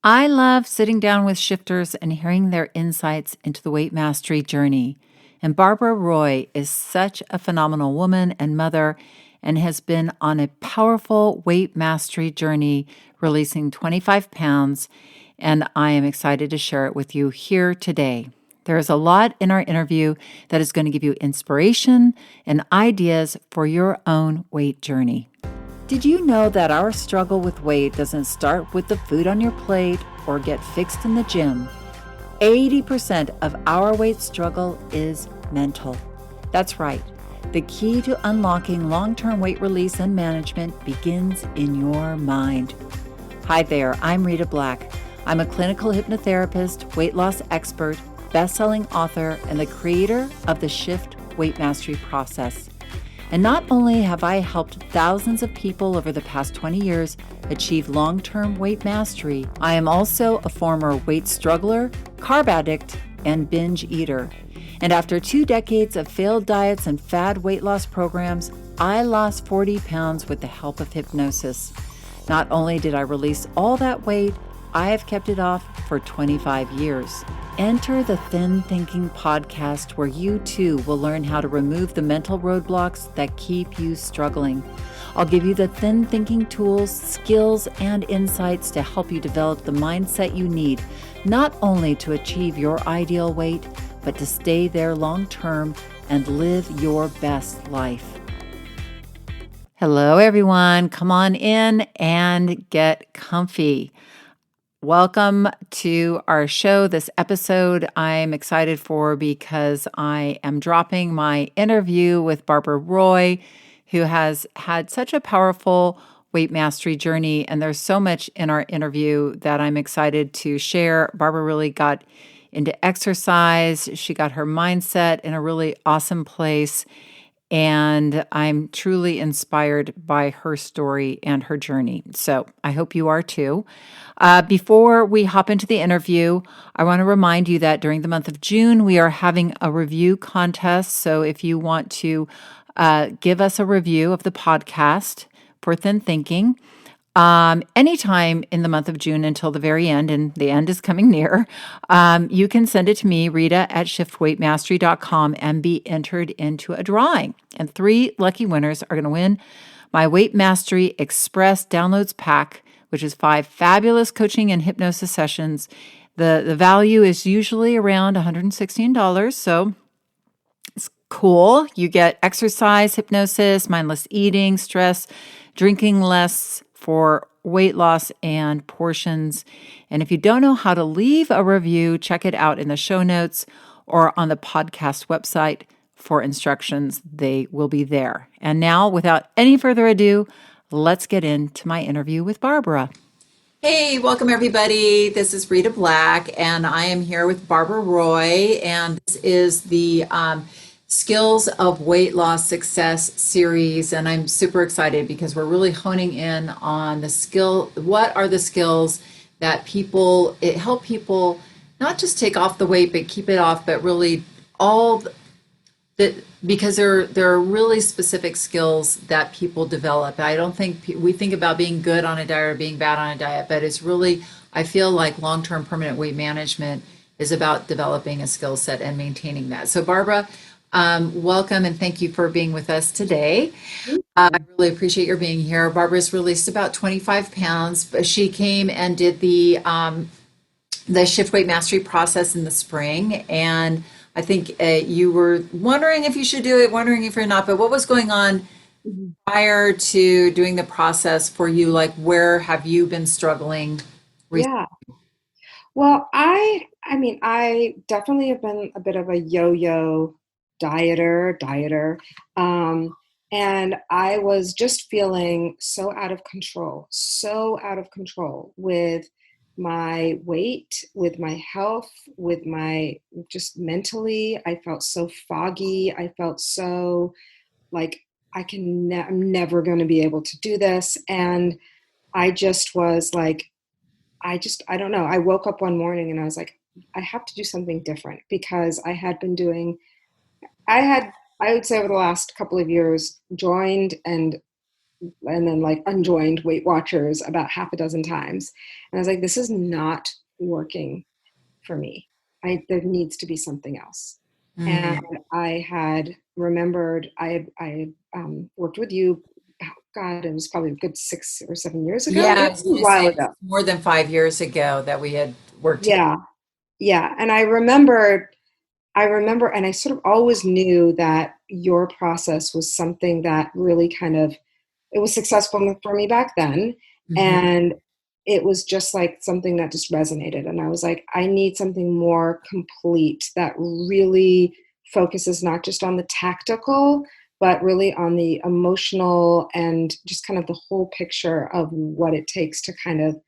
I love sitting down with shifters and hearing their insights into the weight mastery journey. And Barbara Roy is such a phenomenal woman and mother and has been on a powerful weight mastery journey, releasing 25 pounds. And I am excited to share it with you here today. There is a lot in our interview that is going to give you inspiration and ideas for your own weight journey. Did you know that our struggle with weight doesn't start with the food on your plate or get fixed in the gym? 80% of our weight struggle is mental. That's right. The key to unlocking long-term weight release and management begins in your mind. Hi there, I'm Rita Black. I'm a clinical hypnotherapist, weight loss expert, best-selling author, and the creator of the Shift Weight Mastery process. And not only have I helped thousands of people over the past 20 years achieve long-term weight mastery, I am also a former weight struggler, carb addict, and binge eater. And after 2 decades of failed diets and fad weight loss programs, I lost 40 pounds with the help of hypnosis. Not only did I release all that weight, I have kept it off for 25 years. Enter the Thin Thinking podcast, where you too will learn how to remove the mental roadblocks that keep you struggling. I'll give you the thin thinking tools, skills, and insights to help you develop the mindset you need, not only to achieve your ideal weight, but to stay there long term and live your best life. Hello, everyone. Come on in and get comfy. Welcome to our show. This episode I'm excited for because I am dropping my interview with Barbara Roy, who has had such a powerful weight mastery journey. And there's so much in our interview that I'm excited to share. Barbara really got into exercise. She got her mindset in a really awesome place. And I'm truly inspired by her story and her journey. So I hope you are too. Before we hop into the interview, I want to remind you that during the month of June, we are having a review contest. So if you want to give us a review of the podcast for Thin Thinking, anytime in the month of June until the very end, and the end is coming near, you can send it to me, Rita at shiftweightmastery.com, and be entered into a drawing. And 3 lucky winners are going to win my Weight Mastery Express Downloads Pack, which is 5 fabulous coaching and hypnosis sessions. The value is usually around $116, so it's cool. You get exercise, hypnosis, mindless eating, stress, drinking less for weight loss and portions. And if you don't know how to leave a review, check it out in the show notes or on the podcast website for instructions. They will be there. And now, without any further ado, let's get into my interview with Barbara. Hey, welcome everybody. This is Rita Black, and I am here with Barbara Roy, and this is the Skills of Weight Loss Success series. And I'm super excited because we're really honing in on what are the skills that help people not just take off the weight, but keep it off, but really all that, because there are really specific skills that people develop. I don't think we think about being good on a diet or being bad on a diet, but it's really, I feel like long-term permanent weight management is about developing a skill set and maintaining that. So Barbara, welcome and thank you for being with us today. I really appreciate your being here. Barbara's released about 25 pounds, but she came and did the Shift Weight Mastery process in the spring, and I think you were wondering if you should do it, wondering if you're not, but what was going on prior to doing the process for you? Like, where have you been struggling recently? Yeah. Well, I definitely have been a bit of a yo-yo dieter. And I was just feeling so out of control with my weight, with my health, with my just mentally. I felt so foggy. I felt so like I'm never going to be able to do this. And I just was like, I don't know. I woke up one morning and I was like, I have to do something different because I would say over the last couple of years, joined and and then like unjoined Weight Watchers about half a dozen times. And I was like, this is not working for me. There needs to be something else. And Mm. I had remembered I had worked with you. Oh God, it was probably a good 6 or 7 years ago. Yeah, It I was was a going to while say it's ago. more than 5 years ago that we had worked together. Yeah, yeah. And I remember, and I sort of always knew that your process was something that really kind of, it was successful for me back then. Mhm. And it was just like something that just resonated. And I was like, I need something more complete that really focuses not just on the tactical, but really on the emotional and just kind of the whole picture of what it takes to kind of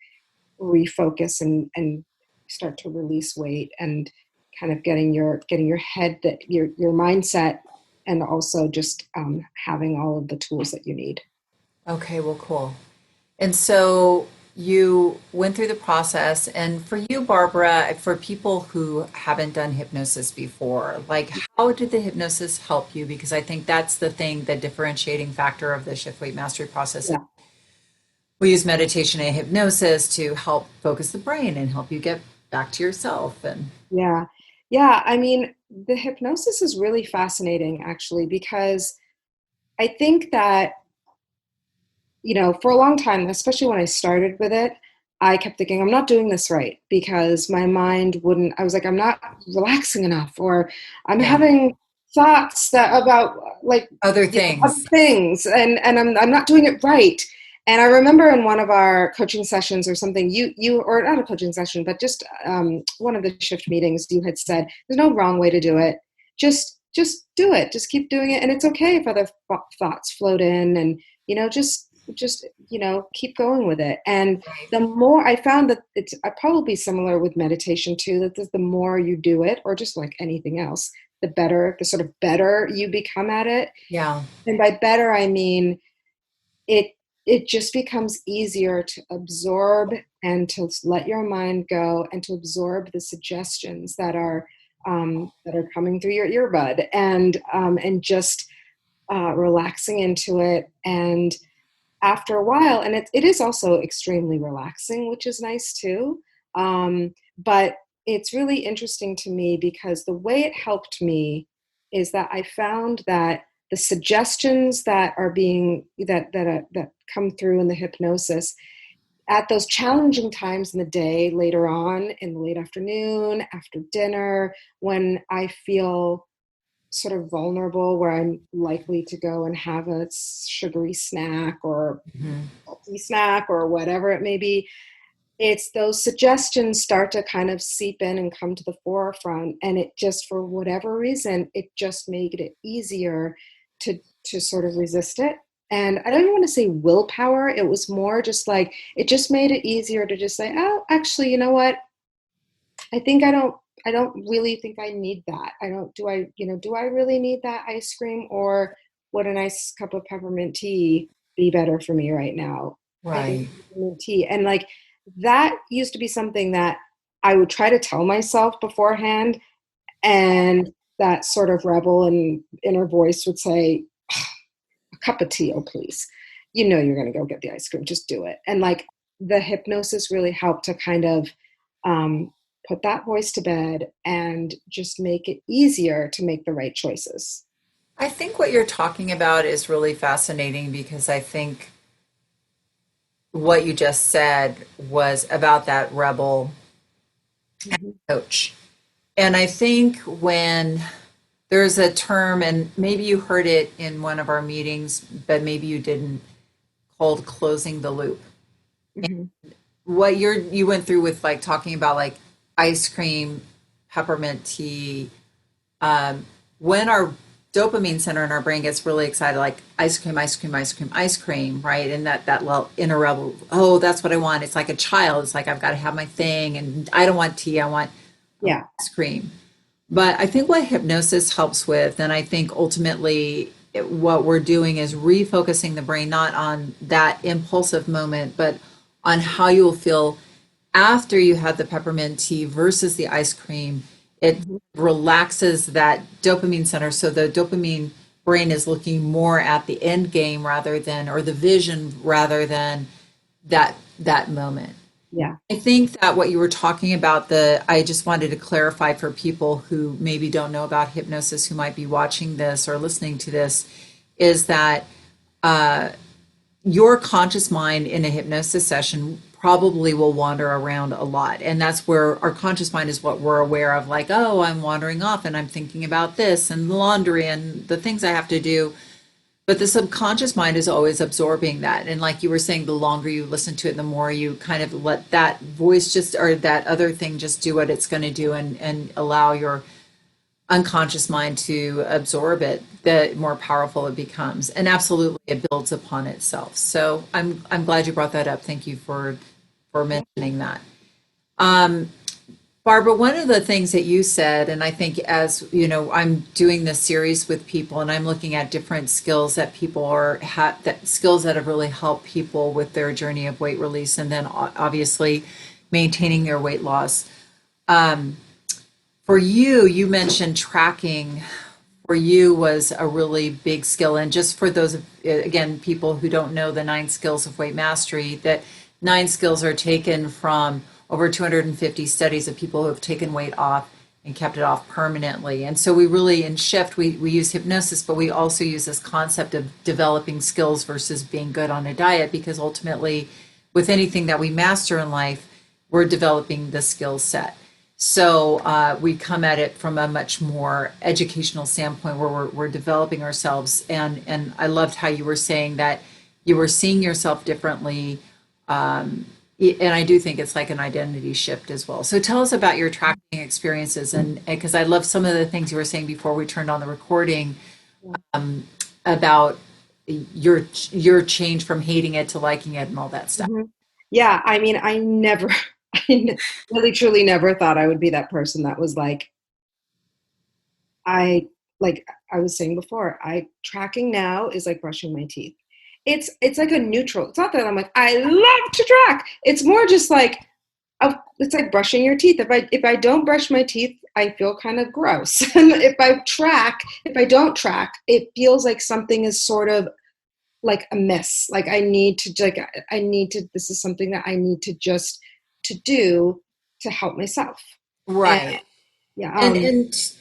refocus and start to release weight and kind of getting your head, that your mindset, and also just having all of the tools that you need. Okay, well, cool. And so you went through the process. And for you, Barbara, for people who haven't done hypnosis before, like how did the hypnosis help you? Because I think that's the thing, the differentiating factor of the shift weight mastery process. Yeah, We use meditation and hypnosis to help focus the brain and help you get back to yourself. And yeah, yeah. I mean, the hypnosis is really fascinating, actually, because I think that, for a long time, especially when I started with it, I kept thinking, I'm not doing this right, because my mind wouldn't, I was like, I'm not relaxing enough, or I'm yeah, having thoughts that about like, other other things. things, and I'm not doing it right. And I remember in one of our coaching sessions or something, or not a coaching session, but just one of the shift meetings, you had said, there's no wrong way to do it. Just do it. Just keep doing it. And it's okay if other thoughts float in, and, just keep going with it. And Right. the more I found that it's probably similar with meditation too, that the more you do it, or just like anything else, the sort of better you become at it. Yeah. And by better, I mean it it just becomes easier to absorb and to let your mind go, and to absorb the suggestions that are coming through your earbud, and just relaxing into it. And after a while, and it is also extremely relaxing, which is nice too. But it's really interesting to me, because the way it helped me is that I found that the suggestions that come through in the hypnosis at those challenging times in the day, later on in the late afternoon, after dinner, when I feel sort of vulnerable, where I'm likely to go and have a sugary snack or Mhm. salty snack or whatever it may be, it's those suggestions start to kind of seep in and come to the forefront. And it just, for whatever reason, it just made it easier to sort of resist it. And I don't even want to say willpower. It was more just like, it just made it easier to just say, oh, actually, you know what? I think I don't really think I need that. I don't do I really need that ice cream, or would a nice cup of peppermint tea be better for me right now? I think Right. peppermint tea. And like, that used to be something that I would try to tell myself beforehand, and that sort of rebel and inner voice would say, a cup of tea, oh please. You're going to go get the ice cream, just do it. And like, the hypnosis really helped to kind of um, put that voice to bed and just make it easier to make the right choices. I think what you're talking about is really fascinating because I think what you just said was about that rebel Mhm. coach. And I think when there's a term, and maybe you heard it in one of our meetings, but maybe you didn't, called closing the loop. Mhm. What you went through with like talking about like ice cream, peppermint tea, when our dopamine center in our brain gets really excited, like ice cream, ice cream, ice cream, ice cream, right? And that little inner rebel, oh, that's what I want. It's like a child. It's like I've got to have my thing, and I don't want tea. I want Yeah. ice cream. But I think what hypnosis helps with, and I think ultimately what we're doing is refocusing the brain not on that impulsive moment, but on how you will feel after you had the peppermint tea versus the ice cream. It Mhm. relaxes that dopamine center. So the dopamine brain is looking more at the end game rather than, or the vision rather than that moment. Yeah. I think that what you were talking about, I just wanted to clarify for people who maybe don't know about hypnosis, who might be watching this or listening to this, is that your conscious mind in a hypnosis session probably will wander around a lot. And that's where our conscious mind is what we're aware of, like, oh, I'm wandering off and I'm thinking about this and the laundry and the things I have to do. But the subconscious mind is always absorbing that. And like you were saying, the longer you listen to it, the more you kind of let that voice just, or that other thing just do what it's going to do, and allow your unconscious mind to absorb it, the more powerful it becomes. And absolutely it builds upon itself. So I'm glad you brought that up. Thank you for mentioning that. Um, Barbara, one of the things that you said, and I think as you know, I'm doing this series with people, and I'm looking at different skills that people that skills that have really helped people with their journey of weight release, and then obviously maintaining their weight loss. For you, you mentioned tracking. For you was a really big skill, and just for those again people who don't know the 9 skills of weight mastery, that 9 skills are taken from over 250 studies of people who have taken weight off and kept it off permanently. And so we really, in Shift, we use hypnosis, but we also use this concept of developing skills versus being good on a diet, because ultimately, with anything that we master in life, we're developing the skill set. So we come at it from a much more educational standpoint, where we're developing ourselves. And I loved how you were saying that you were seeing yourself differently. And I do think it's like an identity shift as well. So tell us about your tracking experiences, and because I love some of the things you were saying before we turned on the recording, about your change from hating it to liking it and all that stuff. Mhm. Yeah, I mean, I never, really truly never thought I would be that person that was I like I was saying before, I tracking now is like brushing my teeth. It's like a neutral. It's not that I'm like I love to track. It's more just like it's like brushing your teeth. If I don't brush my teeth, I feel kind of gross. And if I don't track, it feels like something is sort of like amiss. Like I need to. This is something that I need to just to do to help myself. And Right. yeah,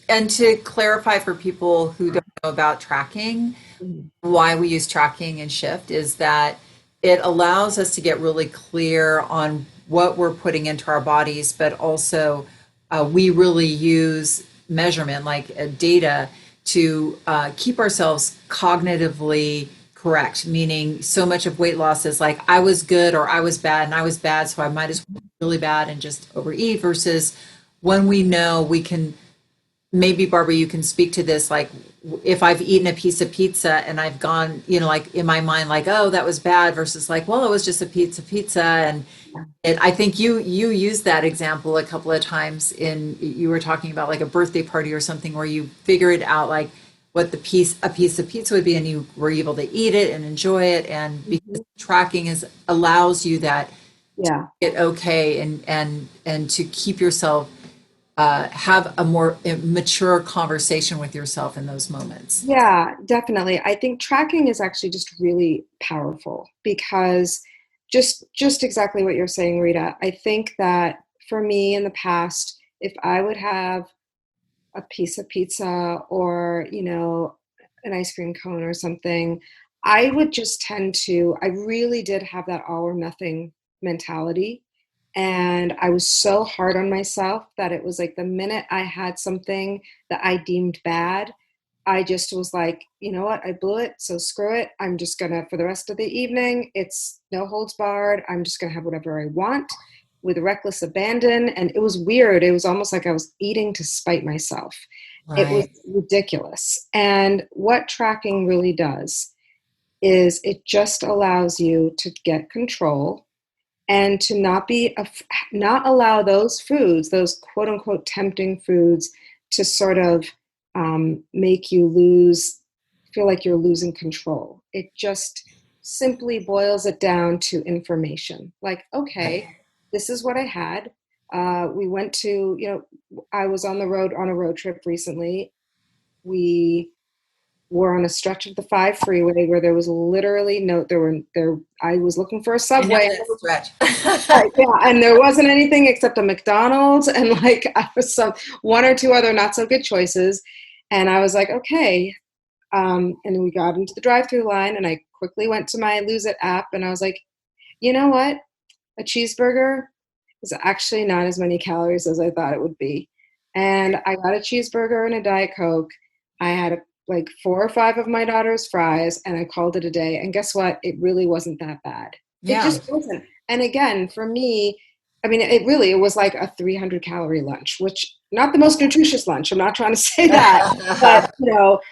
And to clarify for people who don't know about tracking, mhm, why we use tracking and Shift is that it allows us to get really clear on what we're putting into our bodies, but also we really use measurement, like data, to keep ourselves cognitively correct. Meaning, so much of weight loss is like I was good or I was bad, and I was bad, so I might as well be really bad and just overeat. Versus when we know we can, maybe Barbara, you can speak to this. Like, if I've eaten a piece of pizza and I've gone, like in my mind, like, oh, that was bad, versus like, well, it was just a pizza. And I think you used that example a couple of times, you were talking about like a birthday party or something, where you figured out like what a piece of pizza would be, and you were able to eat it and enjoy it. And because mhm, tracking is allows you that yeah. it okay, and to keep yourself have a more mature conversation with yourself in those moments. Yeah, definitely. I think tracking is actually just really powerful because just exactly what you're saying, Rita. I think that for me in the past, if I would have a piece of pizza or, an ice cream cone or something, I would just tend to, I really did have that all or nothing mentality. And I was so hard on myself that it was like the minute I had something that I deemed bad, I just was like, you know what? I blew it. So screw it. I'm just going to, for the rest of the evening, it's no holds barred. I'm just going to have whatever I want with reckless abandon. And it was weird. It was almost like I was eating to spite myself. It was Right. ridiculous. And what tracking really does is it just allows you to get control and to not allow those foods, those quote unquote tempting foods, to sort of make you feel like you're losing control. It just simply boils it down to information. Like, okay, this is what I had. We went to, I was on the road on a road trip recently. We were on a stretch of the 5 freeway where there was literally no, I was looking for a I know Subway. that stretch. Yeah, and there wasn't anything except a McDonald's and like I was some one or two other not so good choices. And I was like, okay. And we got into the drive-through line, and I quickly went to my Lose It app, and I was like, you know what? A cheeseburger is actually not as many calories as I thought it would be. And I got a cheeseburger and a Diet Coke. I had like 4 or 5 of my daughter's fries, and I called it a day. And guess what? It really wasn't that bad. It Yeah. just wasn't. And again, for me, I mean, it was like a 300 calorie lunch, which not the most nutritious lunch. I'm not trying to say that, but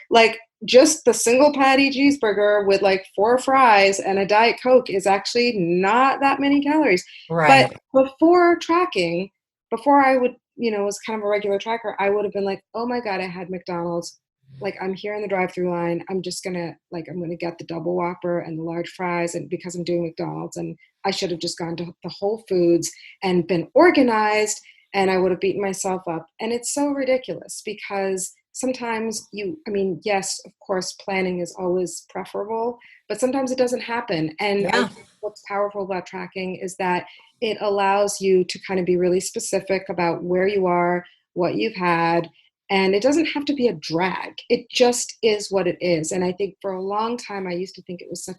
like just the single patty cheeseburger with like 4 fries and a Diet Coke is actually not that many calories. But Right. before tracking, before I would, was kind of a regular tracker, I would have been like, oh my God, I had McDonald's. Like I'm here in the drive-through line. I'm gonna get the double Whopper and the large fries, and because I'm doing McDonald's, and I should have just gone to the Whole Foods and been organized, and I would have beaten myself up. And it's so ridiculous because sometimes I mean, yes, of course, planning is always preferable, but sometimes it doesn't happen. And I Yeah. think what's powerful about tracking is that it allows you to kind of be really specific about where you are, what you've had, and it doesn't have to be a drag. It just is what it is. And I think for a long time I used to think it was so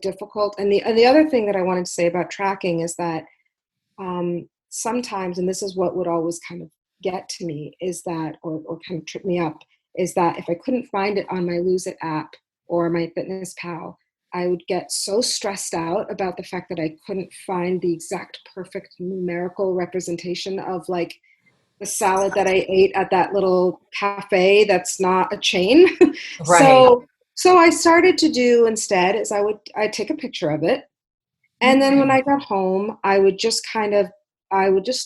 difficult. And the other thing that I wanted to say about tracking is that sometimes, and this is what would always kind of get to me, is that, or kind of trip me up, is that if I couldn't find it on my Lose It app or my Fitness Pal, I would get so stressed out about the fact that I couldn't find the exact perfect numerical representation of like the salad that I ate at that little cafe that's not a chain. Right. So I started to do instead is I'd take a picture of it, and then when Mm. I got home, I would just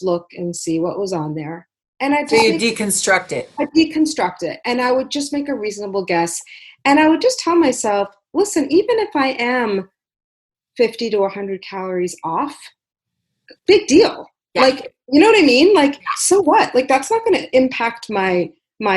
look and see what was on there. And So you deconstruct it. I deconstruct it, and I would just make a reasonable guess. And I would just tell myself, listen, even if I am 50 to 100 calories off, big deal. Yeah. Like, you know what I mean? Like, so what? Like, that's not going to impact my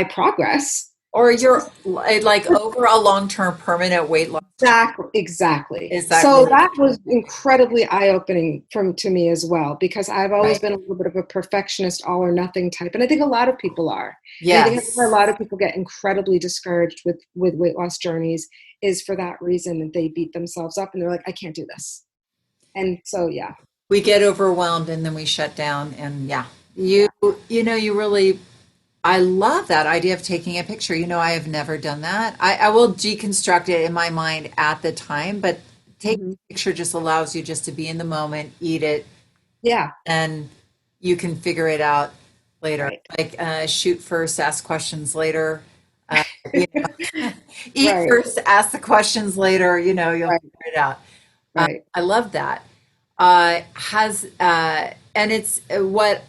progress. Or you're like over a long-term permanent weight loss journey. Exactly. Is that So really? that was incredibly eye-opening to me as well, because I've always Right. been a little bit of a perfectionist, all or nothing type, and I think a lot of people are. And I think that's why a Yes. lot of people get incredibly discouraged with weight loss journeys, is for that reason, that they beat themselves up and they're like, I can't do this. And so yeah, We get overwhelmed and then we shut down. And yeah, you yeah. you really, I love that idea of taking a picture. I have never done that. I will deconstruct it in my mind at the time, but taking Hmm. a picture just allows you just to be in the moment, eat it, Yeah, and you can figure it out later. right. Like shoot first, ask questions later. Uh, you know, eat Right, first, ask the questions later. You'll right, figure it out. right. I love that. Has and it's what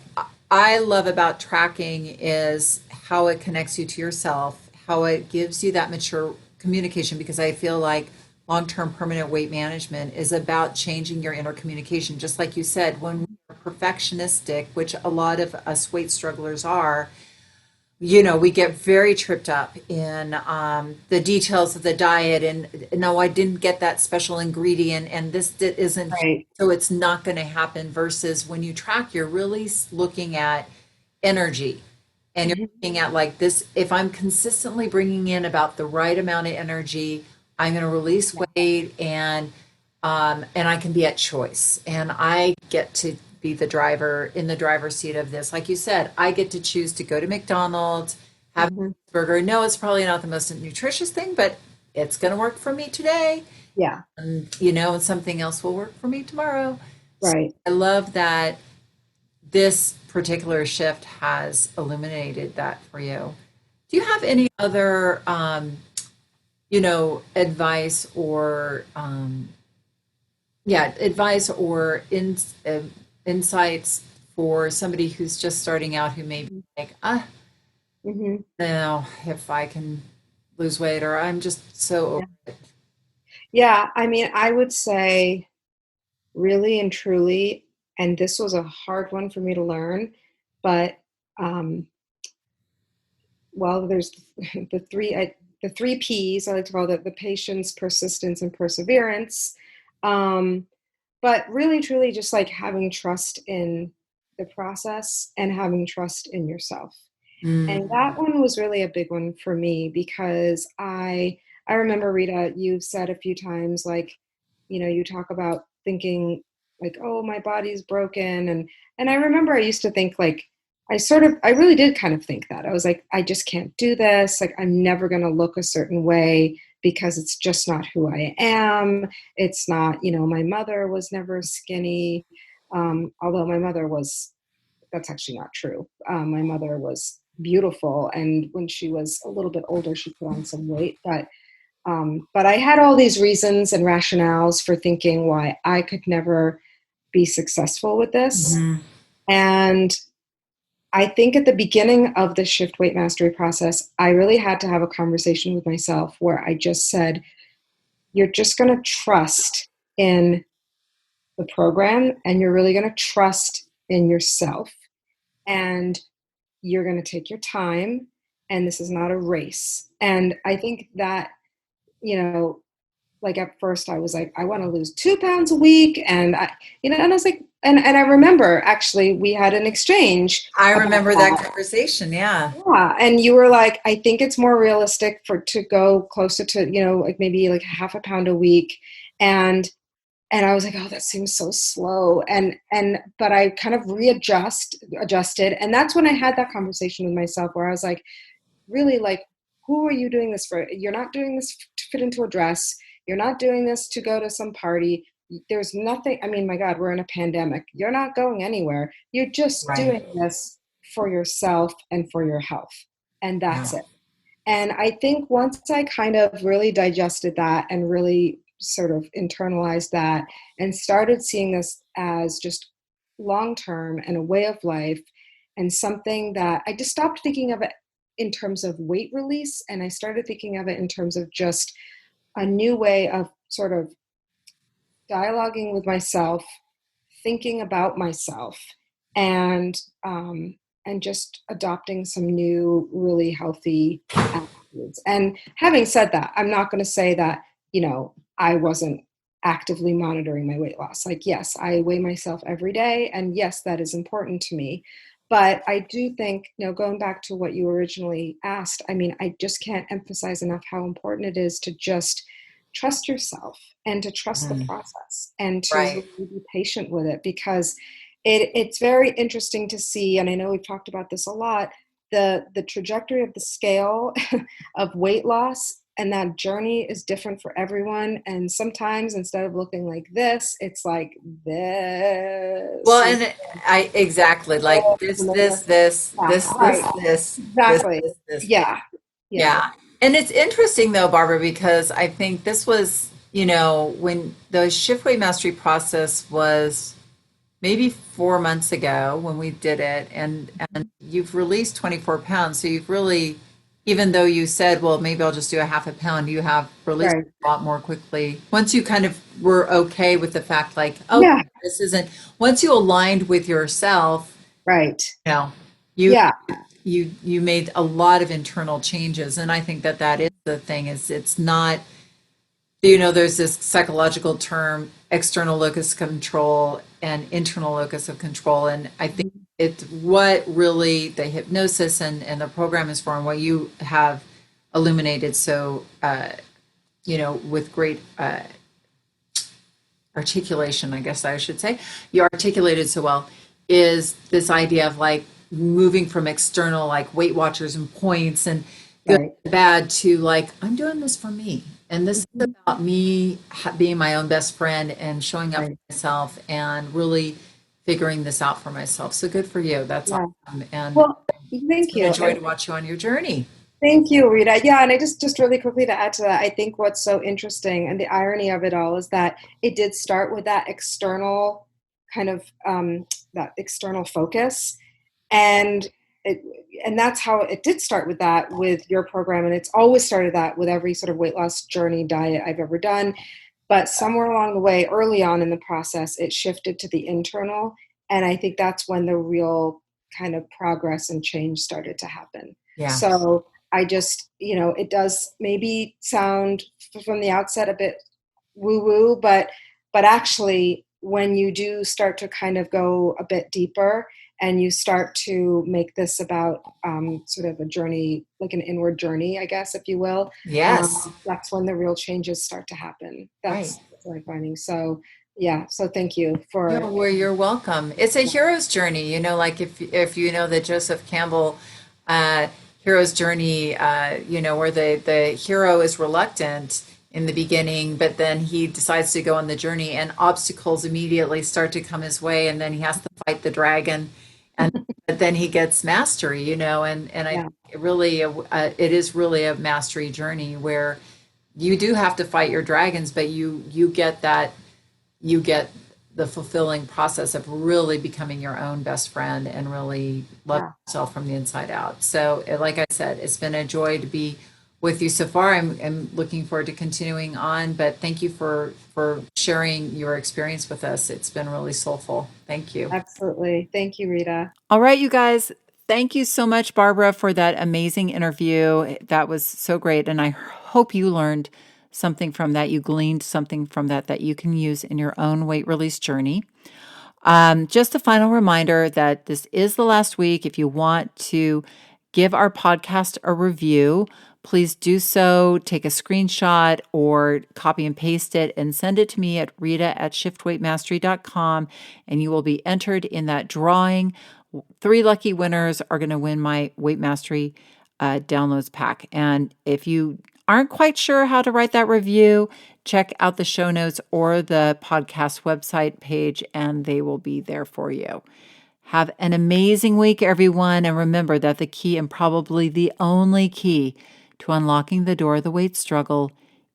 I love about tracking is how it connects you to yourself, how it gives you that mature communication. Because I feel like long-term permanent weight management is about changing your inner communication. Just like you said, when we're perfectionistic, which a lot of us weight strugglers are, we get very tripped up in the details of the diet, and no, I didn't get that special ingredient, and isn't, Right. so it's not going to happen. Versus when you track, you're really looking at energy, and you're Mhm. looking at like this: if I'm consistently bringing in about the right amount of energy, I'm going to release weight, and I can be at choice, and I get to be the driver in the driver's seat of this. Like you said, I get to choose to go to McDonald's, have Mhm. a burger. No, it's probably not the most nutritious thing, but it's going to work for me today. Yeah, And something else will work for me tomorrow. So right. I love that this particular shift has illuminated that for you. Do you have any other, advice or, yeah, advice or insights for somebody who's just starting out who may be like, Mhm. no, if I can lose weight, or I'm just so over Yeah. it. Yeah, I mean, I would say really and truly, and this was a hard one for me to learn, but um, well, there's the three P's. I like to call it the patience, persistence, and perseverance. But really, truly, just like having trust in the process and having trust in yourself. And that Mm. one was really a big one for me because I remember, Rita, you've said a few times, like, you talk about thinking like, oh, my body's broken. And I remember I used to think like, I really did kind of think that. I was like, I just can't do this. Like, I'm never going to look a certain way because it's just not who I am. It's not, my mother was never skinny. Although my mother was, that's actually not true. My mother was beautiful. And when she was a little bit older, she put on some weight, but I had all these reasons and rationales for thinking why I could never be successful with this. Mhm. And I think at the beginning of the shift weight mastery process, I really had to have a conversation with myself where I just said, you're just going to trust in the program and you're really going to trust in yourself. And you're going to take your time. And this is not a race. And I think that, you know, like at first I was like, I want to lose 2 pounds a week. And and I was like, and I remember actually we had an exchange I about remember that that. conversation. Yeah. Yeah. And you were like, I think it's more realistic to go closer to, like maybe like half a pound a week. And I was like, oh, that seems so slow. But I kind of adjusted. And that's when I had that conversation with myself where I was like, really, like, who are you doing this for? You're not doing this to fit into a dress. You're not doing this to go to some party. There's nothing. I mean, my God, we're in a pandemic. You're not going anywhere. You're just Right. doing this for yourself and for your health. And Yeah. that's it. And I think once I kind of really digested that and really sort of internalized that and started seeing this as just long term and a way of life and something that I just stopped thinking of it in terms of weight release and I started thinking of it in terms of just a new way of sort of dialoguing with myself, thinking about myself, and just adopting some new, really healthy attitudes. And having said that, I'm not going to say that I wasn't actively monitoring my weight loss. Like, yes, I weigh myself every day, and yes, that is important to me. But I do think, going back to what you originally asked, I mean, I just can't emphasize enough how important it is to just trust yourself and to trust the Mhm. process and to Right. really be patient with it because it's very interesting to see, and I know we've talked about this a lot, the trajectory of the scale of weight loss, and that journey is different for everyone. And sometimes instead of looking like this, it's like Well, this. and I exactly like this, And then this, this, yeah, this, this, right. this, Exactly. this. Yeah. Yeah. Yeah. And it's interesting though, Barbara, because I think this was, when the shift weight mastery process was maybe 4 months ago when we did it, and you've released 24 pounds. So you've really, even though you said, well, maybe I'll just do a half a pound, you have released Right. a lot more quickly. Once you kind of were okay with the fact, like, okay, Yeah. this isn't, once you aligned with yourself, Right. you know, you Yeah. you made a lot of internal changes. And I think that that is the thing, is it's not, there's this psychological term, external locus of control and internal locus of control. And I think it's what really the hypnosis and the program is for, and what you have illuminated so, with great articulation, I guess I should say, you articulated so well, is this idea of like moving from external, like Weight Watchers and points and good Right. and bad, to like, I'm doing this for me. And this is Mhm. about me being my own best friend and showing up for Right. myself and really figuring this out for myself. So good for you. That's Yeah. awesome. And Well, it's thank been a you. joy to watch you on your journey. Thank you, Rita. Yeah, and I just really quickly to add to that, I think what's so interesting and the irony of it all is that it did start with that external kind of that external focus, and it, and that's how it did start with that with your program, and it's always started that with every sort of weight loss journey diet I've ever done. But somewhere along the way, early on in the process, it shifted to the internal, and I think that's when the real kind of progress and change started to happen. Yeah. So I just, it does maybe sound from the outset a bit woo woo, but actually when you do start to kind of go a bit deeper and you start to make this about sort of a journey, like an inward journey, I guess, if you will, Yes. that's when the real changes start to happen. Right. That's what I'm finding. So yeah, so thank you for. You're welcome. It's a hero's journey, like if you know the Joseph Campbell uh, hero's journey, where the hero is reluctant in the beginning, but then he decides to go on the journey, and obstacles immediately start to come his way, and then he has to fight the dragon, and but then he gets mastery, and I Yeah, it is really a mastery journey where you do have to fight your dragons, but you get the fulfilling process of really becoming your own best friend and really love yeah. yourself from the inside out. So, like I said, it's been a joy to be with you so far. I'm looking forward to continuing on, but thank you for sharing your experience with us. It's been really soulful. Thank you. Absolutely. Thank you, Rita. All right, you guys. Thank you so much, Barbara, for that amazing interview. That was so great. And I hope you learned something from that. You gleaned something from that you can use in your own weight release journey. Just a final reminder that this is the last week. If you want to give our podcast a review, please do so. Take a screenshot or copy and paste it and send it to me at rita@shiftweightmastery.com, and you will be entered in that drawing. 3 lucky winners are going to win my Weight Mastery downloads pack. And if you aren't quite sure how to write that review, check out the show notes or the podcast website page, and they will be there for you. Have an amazing week, everyone. And remember that the key, and probably the only key, to unlocking the door of the weight struggle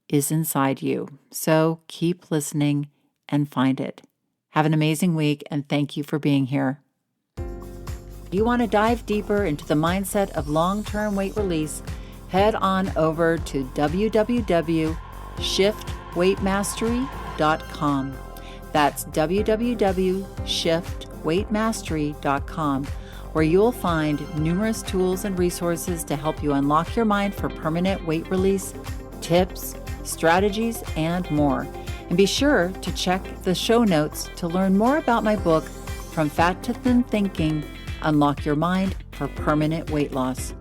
is inside you. So keep listening and find it. Have an amazing week, and thank you for being here. You want to dive deeper into the mindset of long-term weight release? Head on over to www.shiftweightmastery.com. That's www.shiftweightmastery.com, where you'll find numerous tools and resources to help you unlock your mind for permanent weight release, tips, strategies, and more. And be sure to check the show notes to learn more about my book, From Fat to Thin Thinking: Unlock Your Mind for Permanent Weight Loss.